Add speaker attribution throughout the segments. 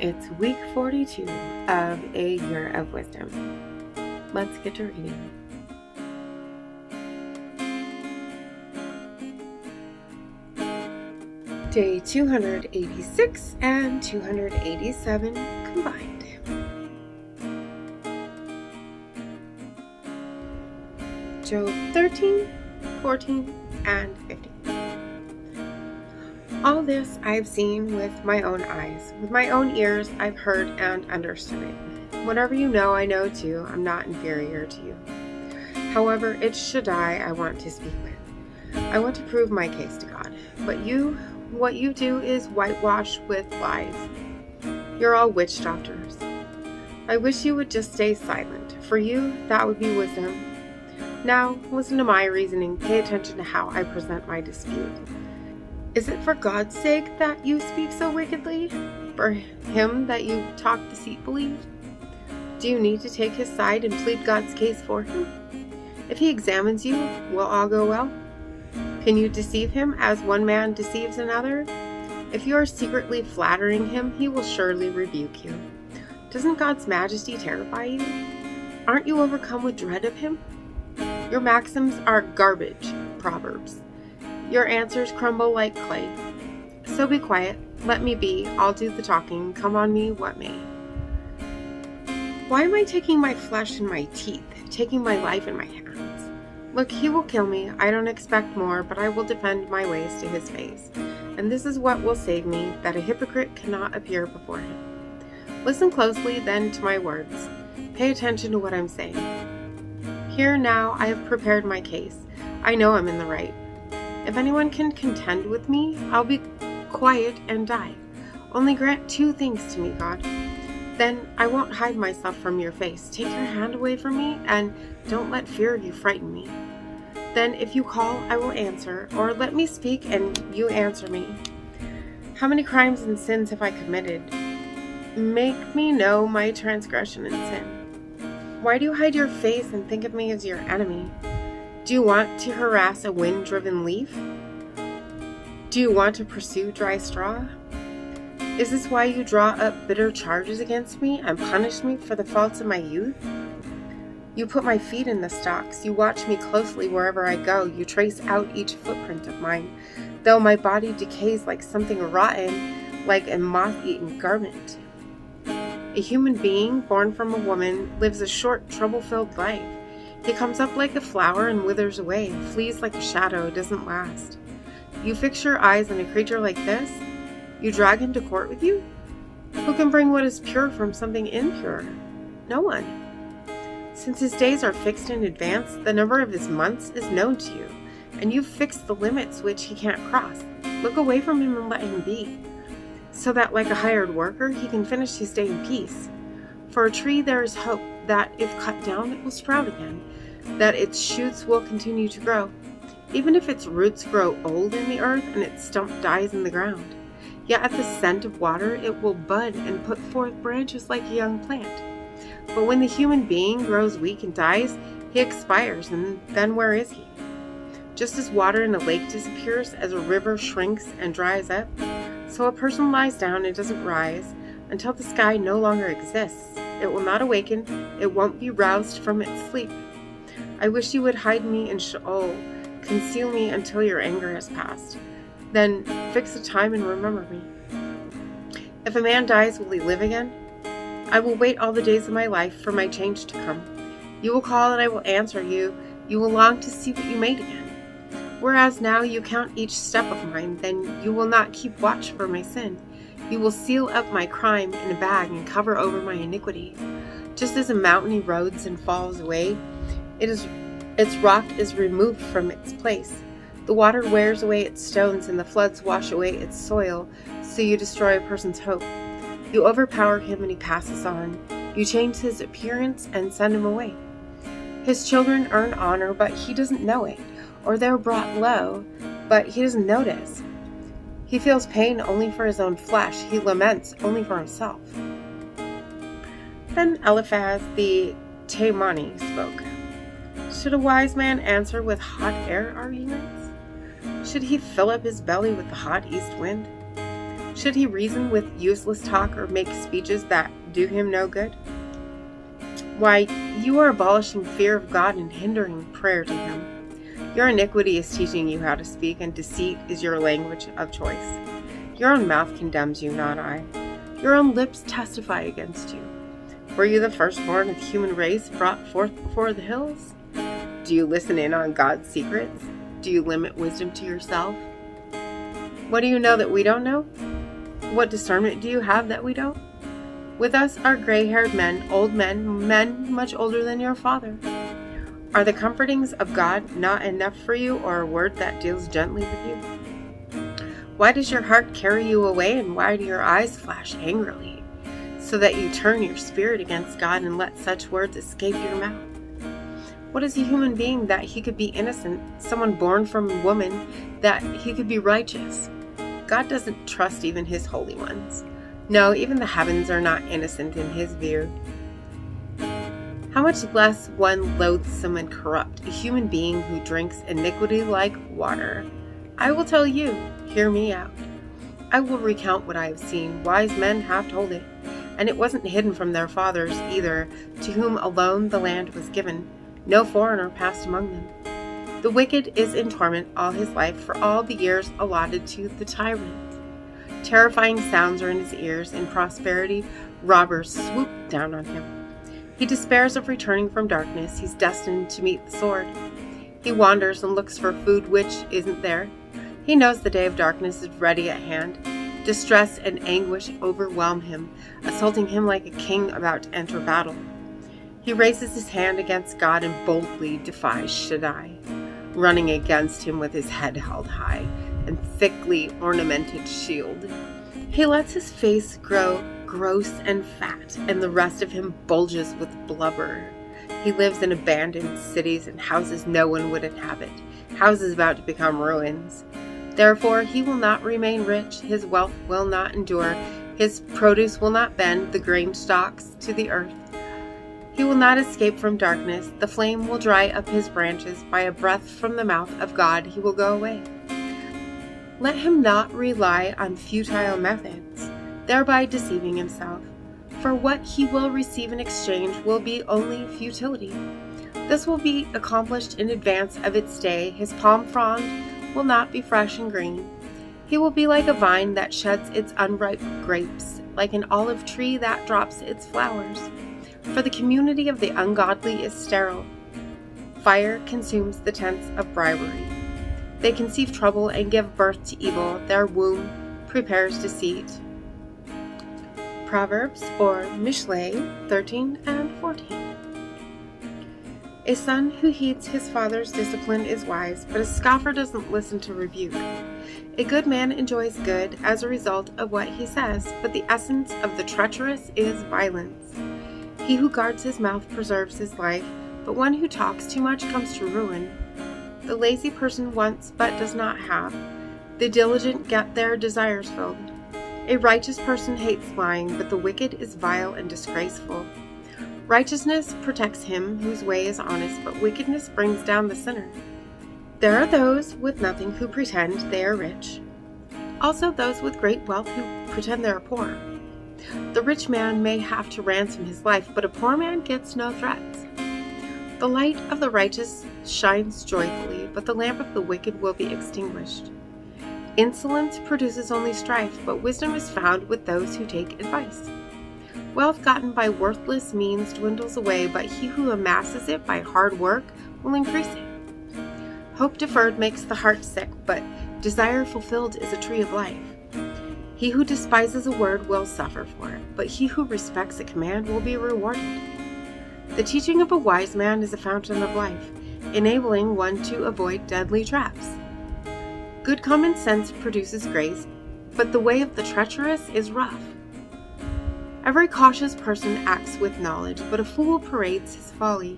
Speaker 1: It's week 42 of A Year of Wisdom. Let's get to reading. Day 286 and 287 combined. Job 13, 14, and 15. All this I've seen with my own eyes. With my own ears, I've heard and understood it. Whatever you know, I know too. I'm not inferior to you. However, it's Shaddai I want to speak with. I want to prove my case to God. But what you do is whitewash with lies. You're all witch doctors. I wish you would just stay silent. For you, that would be wisdom. Now, listen to my reasoning. Pay attention to how I present my dispute. Is it for God's sake that you speak so wickedly? For him that you talk deceitfully? Do you need to take his side and plead God's case for him? If he examines you, will all go well? Can you deceive him as one man deceives another? If you are secretly flattering him, he will surely rebuke you. Doesn't God's majesty terrify you? Aren't you overcome with dread of him? Your maxims are garbage, Proverbs. Your answers crumble like clay. So be quiet, let me be, I'll do the talking, come on me what may. Why am I taking my flesh in my teeth, taking my life in my hands? Look, he will kill me, I don't expect more, but I will defend my ways to his face. And this is what will save me, that a hypocrite cannot appear before him. Listen closely then to my words. Pay attention to what I'm saying. Here now I have prepared my case. I know I'm in the right. If anyone can contend with me, I'll be quiet and die. Only grant two things to me, God. Then I won't hide myself from your face. Take your hand away from me, and don't let fear of you frighten me. Then if you call, I will answer, or let me speak and you answer me. How many crimes and sins have I committed? Make me know my transgression and sin. Why do you hide your face and think of me as your enemy? Do you want to harass a wind-driven leaf? Do you want to pursue dry straw? Is this why you draw up bitter charges against me and punish me for the faults of my youth? You put my feet in the stocks. You watch me closely wherever I go. You trace out each footprint of mine, though my body decays like something rotten, like a moth-eaten garment. A human being born from a woman lives a short, trouble-filled life. He comes up like a flower and withers away, flees like a shadow, doesn't last. You fix your eyes on a creature like this? You drag him to court with you? Who can bring what is pure from something impure? No one. Since his days are fixed in advance, the number of his months is known to you, and you've fixed the limits which he can't cross. Look away from him and let him be, so that like a hired worker, he can finish his day in peace. For a tree there is hope that if cut down, it will sprout again, that its shoots will continue to grow, even if its roots grow old in the earth and its stump dies in the ground. Yet at the scent of water it will bud and put forth branches like a young plant. But when the human being grows weak and dies, he expires, and then where is he? Just as water in a lake disappears, as a river shrinks and dries up, so a person lies down and doesn't rise until the sky no longer exists. It will not awaken, it won't be roused from its sleep. I wish you would hide me in Sheol, conceal me until your anger has passed. Then fix a time and remember me. If a man dies, will he live again? I will wait all the days of my life for my change to come. You will call and I will answer you. You will long to see what you made again. Whereas now you count each step of mine, then you will not keep watch for my sin. You will seal up my crime in a bag and cover over my iniquity. Just as a mountain erodes and falls away, its rock is removed from its place. The water wears away its stones and the floods wash away its soil, so you destroy a person's hope. You overpower him and he passes on. You change his appearance and send him away. His children earn honor, but he doesn't know it, or they're brought low, but he doesn't notice. He feels pain only for his own flesh. He laments only for himself. Then Eliphaz the Temani spoke. Should a wise man answer with hot air arguments? Should he fill up his belly with the hot east wind? Should he reason with useless talk or make speeches that do him no good? Why, you are abolishing fear of God and hindering prayer to him. Your iniquity is teaching you how to speak, and deceit is your language of choice. Your own mouth condemns you, not I. Your own lips testify against you. Were you the firstborn of the human race brought forth before the hills? Do you listen in on God's secrets? Do you limit wisdom to yourself? What do you know that we don't know? What discernment do you have that we don't? With us are gray-haired men, old men, men much older than your father. Are the comfortings of God not enough for you, or a word that deals gently with you? Why does your heart carry you away, and why do your eyes flash angrily, so that you turn your spirit against God and let such words escape your mouth? What is a human being that he could be innocent, someone born from a woman that he could be righteous? God doesn't trust even his holy ones. No, even the heavens are not innocent in his view. How much less one loathsome and corrupt, a human being who drinks iniquity like water. I will tell you, hear me out. I will recount what I have seen. Wise men have told it, and it wasn't hidden from their fathers either, to whom alone the land was given. No foreigner passed among them. The wicked is in torment all his life for all the years allotted to the tyrant. Terrifying sounds are in his ears. In prosperity, robbers swoop down on him. He despairs of returning from darkness. He's destined to meet the sword. He wanders and looks for food which isn't there. He knows the day of darkness is ready at hand. Distress and anguish overwhelm him, assaulting him like a king about to enter battle. He raises his hand against God and boldly defies Shaddai, running against him with his head held high and thickly ornamented shield. He lets his face grow gross and fat, and the rest of him bulges with blubber. He lives in abandoned cities and houses no one would inhabit, houses about to become ruins. Therefore he will not remain rich, his wealth will not endure, his produce will not bend the grain stalks to the earth. He will not escape from darkness, the flame will dry up his branches, by a breath from the mouth of God he will go away. Let him not rely on futile methods, thereby deceiving himself, for what he will receive in exchange will be only futility. This will be accomplished in advance of its day. His palm frond will not be fresh and green. He will be like a vine that sheds its unripe grapes, like an olive tree that drops its flowers. For the community of the ungodly is sterile. Fire consumes the tents of bribery. They conceive trouble and give birth to evil. Their womb prepares deceit. Proverbs or Mishlei 13 and 14. A son who heeds his father's discipline is wise, but a scoffer doesn't listen to rebuke. A good man enjoys good as a result of what he says, but the essence of the treacherous is violence. He who guards his mouth preserves his life, but one who talks too much comes to ruin. The lazy person wants but does not have. The diligent get their desires filled. A righteous person hates lying, but the wicked is vile and disgraceful. Righteousness protects him whose way is honest, but wickedness brings down the sinner. There are those with nothing who pretend they are rich. Also those with great wealth who pretend they are poor. The rich man may have to ransom his life, but a poor man gets no threats. The light of the righteous shines joyfully, but the lamp of the wicked will be extinguished. Insolence produces only strife, but wisdom is found with those who take advice. Wealth gotten by worthless means dwindles away, but he who amasses it by hard work will increase it. Hope deferred makes the heart sick, but desire fulfilled is a tree of life. He who despises a word will suffer for it, but he who respects a command will be rewarded. The teaching of a wise man is a fountain of life, enabling one to avoid deadly traps. Good common sense produces grace, but the way of the treacherous is rough. Every cautious person acts with knowledge, but a fool parades his folly.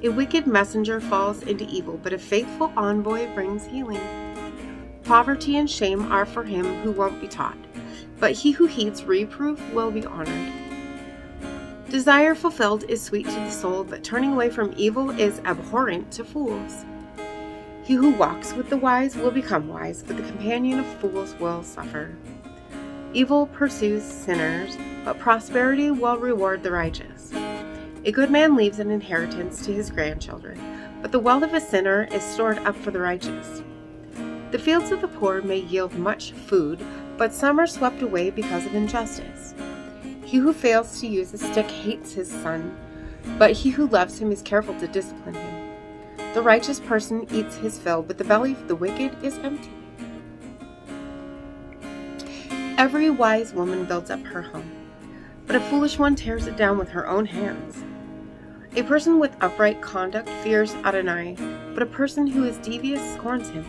Speaker 1: A wicked messenger falls into evil, but a faithful envoy brings healing. Poverty and shame are for him who won't be taught, but he who heeds reproof will be honored. Desire fulfilled is sweet to the soul, but turning away from evil is abhorrent to fools. He who walks with the wise will become wise, but the companion of fools will suffer. Evil pursues sinners, but prosperity will reward the righteous. A good man leaves an inheritance to his grandchildren, but the wealth of a sinner is stored up for the righteous. The fields of the poor may yield much food, but some are swept away because of injustice. He who fails to use a stick hates his son, but he who loves him is careful to discipline him. The righteous person eats his fill, but the belly of the wicked is empty. Every wise woman builds up her home, but a foolish one tears it down with her own hands. A person with upright conduct fears Adonai, but a person who is devious scorns him.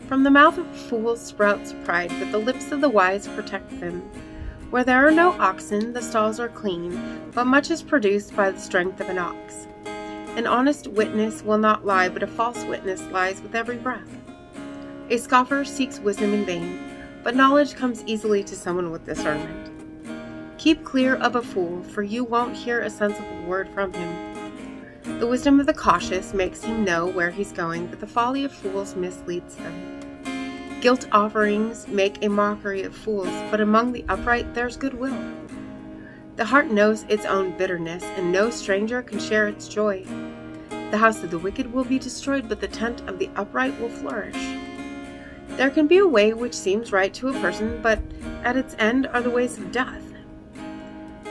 Speaker 1: From the mouth of fools sprouts pride, but the lips of the wise protect them. Where there are no oxen, the stalls are clean, but much is produced by the strength of an ox. An honest witness will not lie, but a false witness lies with every breath. A scoffer seeks wisdom in vain, but knowledge comes easily to someone with discernment. Keep clear of a fool, for you won't hear a sensible word from him. The wisdom of the cautious makes him know where he's going, but the folly of fools misleads them. Guilt offerings make a mockery of fools, but among the upright there's goodwill. The heart knows its own bitterness, and no stranger can share its joy. The house of the wicked will be destroyed, but the tent of the upright will flourish. There can be a way which seems right to a person, but at its end are the ways of death.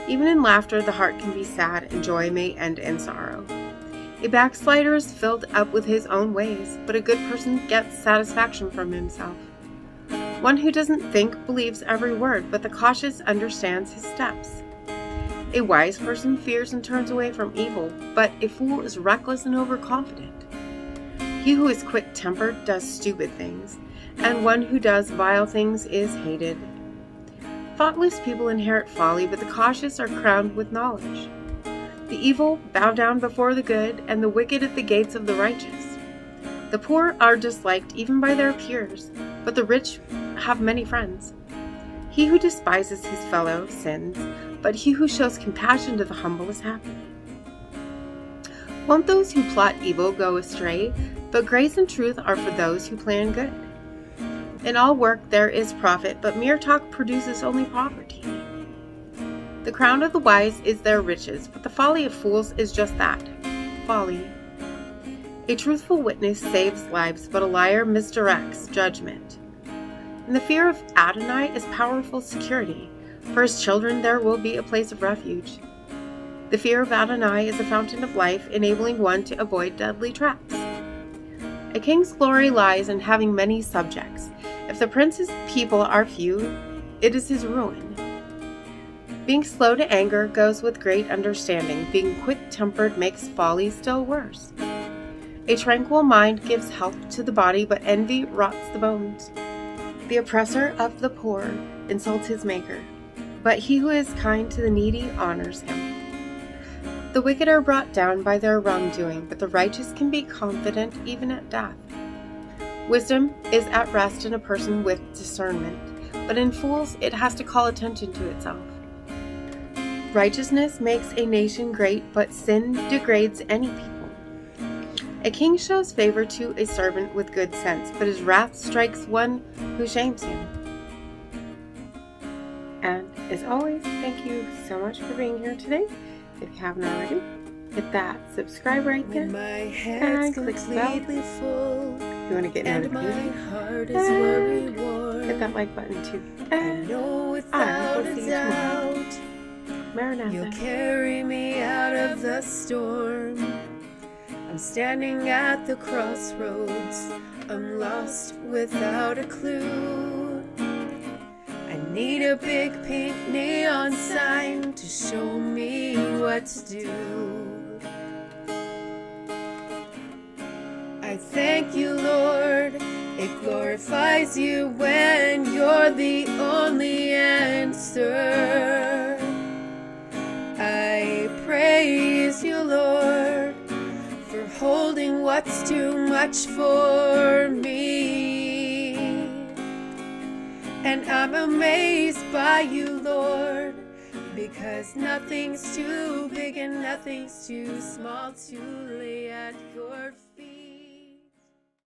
Speaker 1: Even in laughter the heart can be sad, and joy may end in sorrow. A backslider is filled up with his own ways, but a good person gets satisfaction from himself. One who doesn't think believes every word, but the cautious understands his steps. A wise person fears and turns away from evil, but a fool is reckless and overconfident. He who is quick-tempered does stupid things, and one who does vile things is hated. Thoughtless people inherit folly, but the cautious are crowned with knowledge. The evil bow down before the good, and the wicked at the gates of the righteous. The poor are disliked even by their peers, but the rich have many friends. He who despises his fellow sins, but he who shows compassion to the humble is happy. Won't those who plot evil go astray? But grace and truth are for those who plan good. In all work there is profit, but mere talk produces only poverty. The crown of the wise is their riches, but the folly of fools is just that, folly. A truthful witness saves lives, but a liar misdirects judgment. In the fear of Adonai is powerful security. For his children there will be a place of refuge. The fear of Adonai is a fountain of life, enabling one to avoid deadly traps. A king's glory lies in having many subjects. If the prince's people are few, it is his ruin. Being slow to anger goes with great understanding. Being quick-tempered makes folly still worse. A tranquil mind gives health to the body, but envy rots the bones. The oppressor of the poor insults his maker, but he who is kind to the needy honors him. The wicked are brought down by their wrongdoing, but the righteous can be confident even at death. Wisdom is at rest in a person with discernment, but in fools it has to call attention to itself. Righteousness makes a nation great, but sin degrades any people. A king shows favor to a servant with good sense, but his wrath strikes one who shames him. And as always, thank you so much for being here today. If you haven't already, hit that subscribe right there and click the bell. If you want to get notifications, hit that like button too. And I will see you tomorrow. Maranatha.
Speaker 2: You'll carry me out of the storm. I'm standing at the crossroads. I'm lost without a clue. I need a big pink neon sign to show me what to do. I thank you, Lord. It glorifies you when you're the only answer. I praise you, Lord, for holding what's too much for me. And I'm amazed by you, Lord, because nothing's too big and nothing's too small to lay at your feet.